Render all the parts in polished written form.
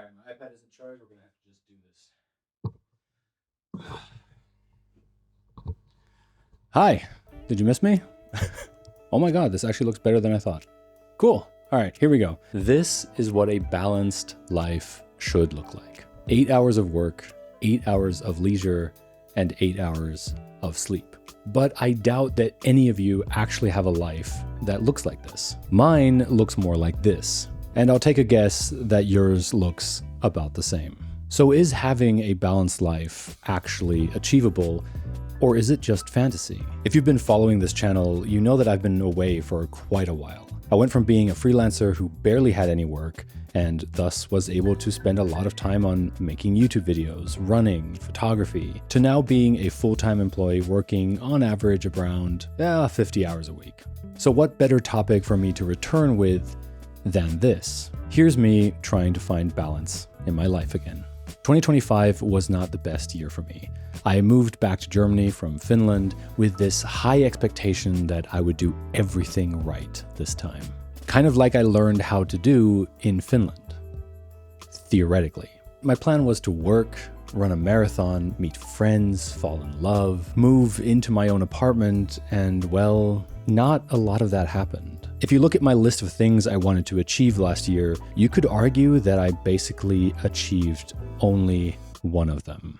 right, my iPad isn't charged. We're gonna have to just do this. Hi, did you miss me? Oh my God, this actually looks better than I thought. Cool. All right, here we go. This is what a balanced life should look like. 8 hours of work, 8 hours of leisure, and 8 hours of sleep. But I doubt that any of you actually have a life that looks like this. Mine looks more like this. And I'll take a guess that yours looks about the same. So is having a balanced life actually achievable, or is it just fantasy? If you've been following this channel, you know that I've been away for quite a while. I went from being a freelancer who barely had any work and thus was able to spend a lot of time on making YouTube videos, running, photography, to now being a full-time employee working on average around 50 hours a week. So what better topic for me to return with than this? Here's me trying to find balance in my life again. 2025 was not the best year for me. I moved back to Germany from Finland with this high expectation that I would do everything right this time. Kind of like I learned how to do in Finland, theoretically. My plan was to work, run a marathon, meet friends, fall in love, move into my own apartment, and well, not a lot of that happened. If you look at my list of things I wanted to achieve last year, you could argue that I basically achieved only one of them.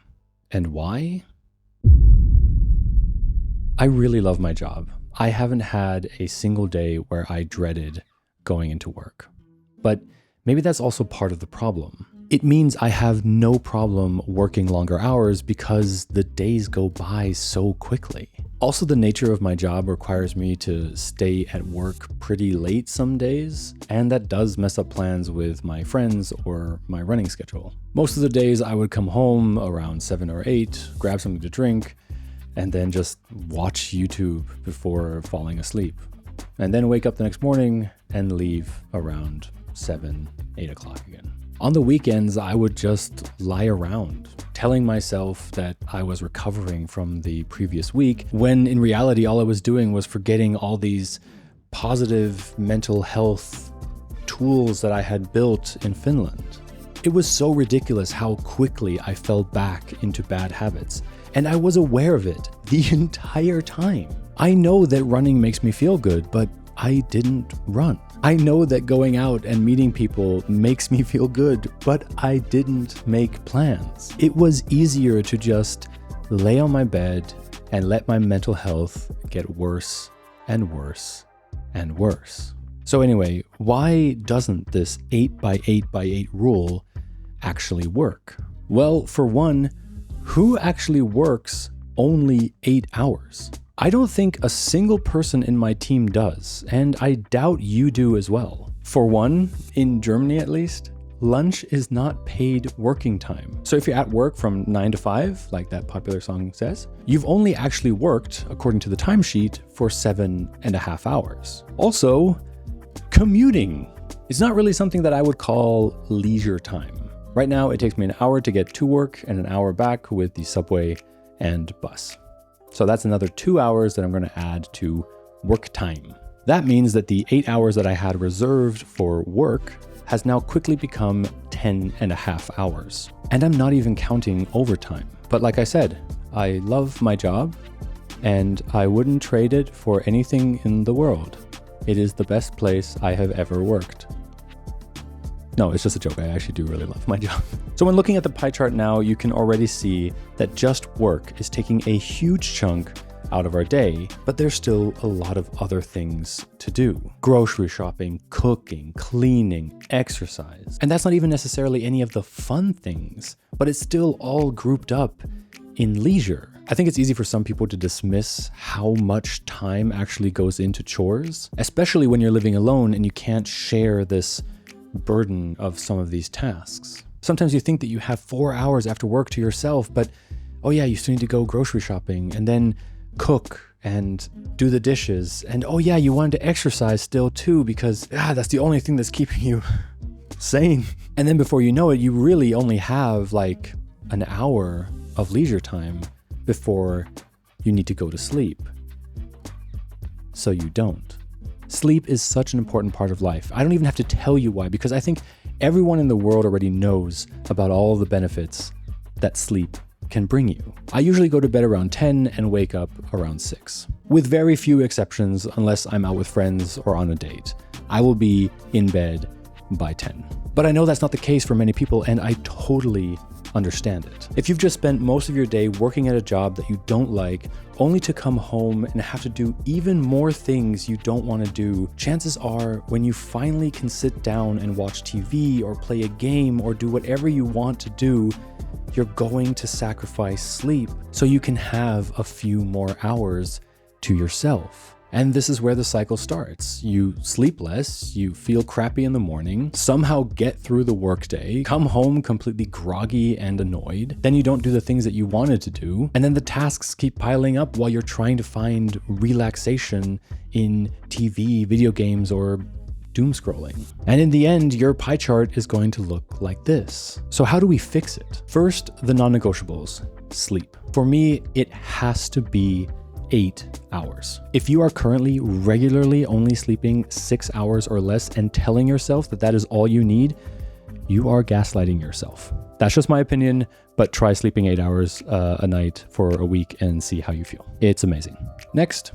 And why? I really love my job. I haven't had a single day where I dreaded going into work. But maybe that's also part of the problem. It means I have no problem working longer hours because the days go by so quickly. Also, the nature of my job requires me to stay at work pretty late some days, and that does mess up plans with my friends or my running schedule. Most of the days I would come home around 7 or 8, grab something to drink, and then just watch YouTube before falling asleep. And then wake up the next morning and leave around 7, 8 o'clock again. On the weekends, I would just lie around, telling myself that I was recovering from the previous week, when in reality, all I was doing was forgetting all these positive mental health tools that I had built in Finland. It was so ridiculous how quickly I fell back into bad habits, and I was aware of it the entire time. I know that running makes me feel good, but I didn't run. I know that going out and meeting people makes me feel good, but I didn't make plans. It was easier to just lay on my bed and let my mental health get worse and worse and worse. So anyway, why doesn't this 8x8x8 rule actually work? Well, for one, who actually works only 8 hours? I don't think a single person in my team does, and I doubt you do as well. For one, in Germany at least, lunch is not paid working time. So if you're at work from 9 to 5, like that popular song says, you've only actually worked, according to the timesheet, for 7.5 hours. Also, commuting is not really something that I would call leisure time. Right now, it takes me an hour to get to work and an hour back with the subway and bus. So that's another 2 hours that I'm going to add to work time. That means that the 8 hours that I had reserved for work has now quickly become 10.5 hours. And I'm not even counting overtime. But like I said, I love my job and I wouldn't trade it for anything in the world. It is the best place I have ever worked. No, it's just a joke. I actually do really love my job. So when looking at the pie chart now, you can already see that just work is taking a huge chunk out of our day, but there's still a lot of other things to do. Grocery shopping, cooking, cleaning, exercise. And that's not even necessarily any of the fun things, but it's still all grouped up in leisure. I think it's easy for some people to dismiss how much time actually goes into chores, especially when you're living alone and you can't share this burden of some of these tasks. Sometimes you think that you have 4 hours after work to yourself, but oh yeah, you still need to go grocery shopping and then cook and do the dishes. And oh yeah, you wanted to exercise still too because that's the only thing that's keeping you sane. And then before you know it, you really only have like an hour of leisure time before you need to go to sleep. So you don't. Sleep is such an important part of life. I don't even have to tell you why, because I think Everyone in the world already knows about all of the benefits that sleep can bring you. I usually go to bed around 10 and wake up around 6. With very few exceptions, unless I'm out with friends or on a date, I will be in bed by 10. But I know that's not the case for many people, and I totally understand it. If you've just spent most of your day working at a job that you don't like, only to come home and have to do even more things you don't want to do, chances are when you finally can sit down and watch TV or play a game or do whatever you want to do, you're going to sacrifice sleep so you can have a few more hours to yourself. And this is where the cycle starts. You sleep less, you feel crappy in the morning, somehow get through the workday, come home completely groggy and annoyed, then you don't do the things that you wanted to do, and then the tasks keep piling up while you're trying to find relaxation in TV, video games, or doom scrolling. And in the end, your pie chart is going to look like this. So how do we fix it? First, the non-negotiables, sleep. For me, it has to be 8 hours. If you are currently regularly only sleeping 6 hours or less and telling yourself that that is all you need, you are gaslighting yourself. That's just my opinion, but try sleeping 8 hours a night for a week and see how you feel. It's amazing. Next,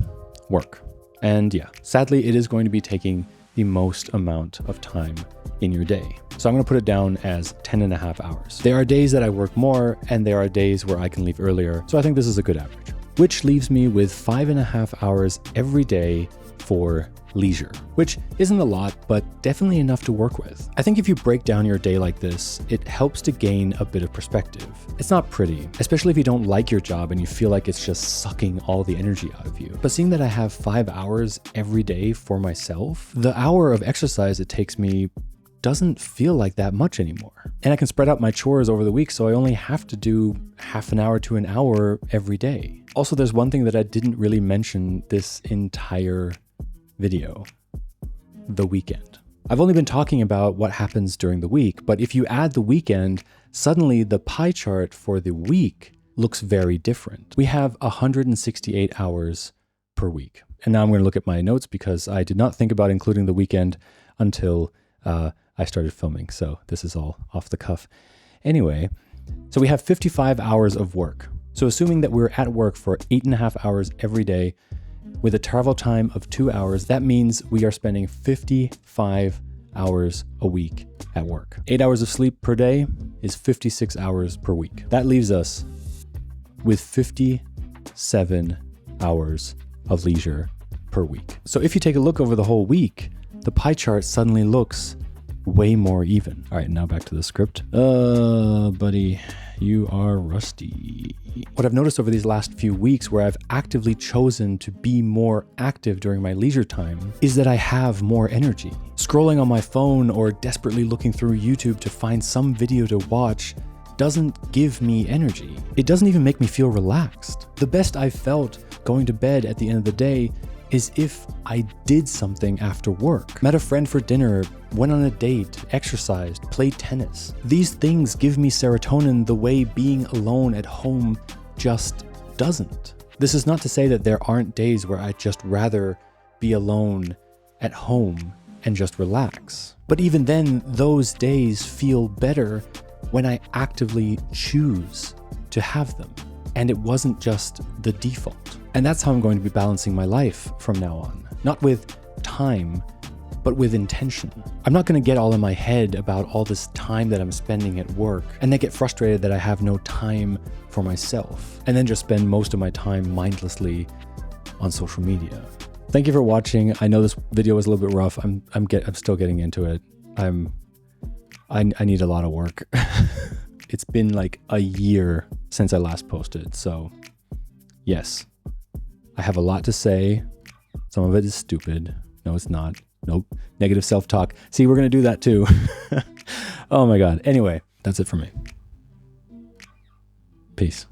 work. And yeah, sadly, it is going to be taking the most amount of time in your day. So I'm going to put it down as 10.5 hours. There are days that I work more and there are days where I can leave earlier. So I think this is a good average, which leaves me with 5.5 hours every day for leisure, which isn't a lot, but definitely enough to work with. I think if you break down your day like this, it helps to gain a bit of perspective. It's not pretty, especially if you don't like your job and you feel like it's just sucking all the energy out of you. But seeing that I have 5 hours every day for myself, the hour of exercise it takes me doesn't feel like that much anymore. And I can spread out my chores over the week, so I only have to do half an hour to an hour every day. Also, there's one thing that I didn't really mention this entire video: the weekend. I've only been talking about what happens during the week, but if you add the weekend, suddenly the pie chart for the week looks very different. We have 168 hours per week. And now I'm going to look at my notes because I did not think about including the weekend until I started filming. So this is all off the cuff. Anyway, so we have 55 hours of work. So assuming that we're at work for 8.5 hours every day with a travel time of 2 hours, that means we are spending 55 hours a week at work. 8 hours of sleep per day is 56 hours per week. That leaves us with 57 hours of leisure per week. So if you take a look over the whole week, the pie chart suddenly looks way more even. All right, now back to the script. Buddy, you are rusty. What I've noticed over these last few weeks where I've actively chosen to be more active during my leisure time is that I have more energy. Scrolling on my phone or desperately looking through YouTube to find some video to watch doesn't give me energy. It doesn't even make me feel relaxed. The best I've felt going to bed at the end of the day is if I did something after work. Met a friend for dinner, went on a date, exercised, played tennis. These things give me serotonin the way being alone at home just doesn't. This is not to say that there aren't days where I'd just rather be alone at home and just relax. But even then, those days feel better when I actively choose to have them. And it wasn't just the default. And that's how I'm going to be balancing my life from now on. Not with time, but with intention. I'm not going to get all in my head about all this time that I'm spending at work and then get frustrated that I have no time for myself and then just spend most of my time mindlessly on social media. Thank you for watching. I know this video was a little bit rough. I'm still getting into it. I need a lot of work. It's been like a year since I last posted. So yes, I have a lot to say. Some of it is stupid. No, it's not. Nope. Negative self-talk. See, we're going to do that too. Oh my God. Anyway, that's it for me. Peace.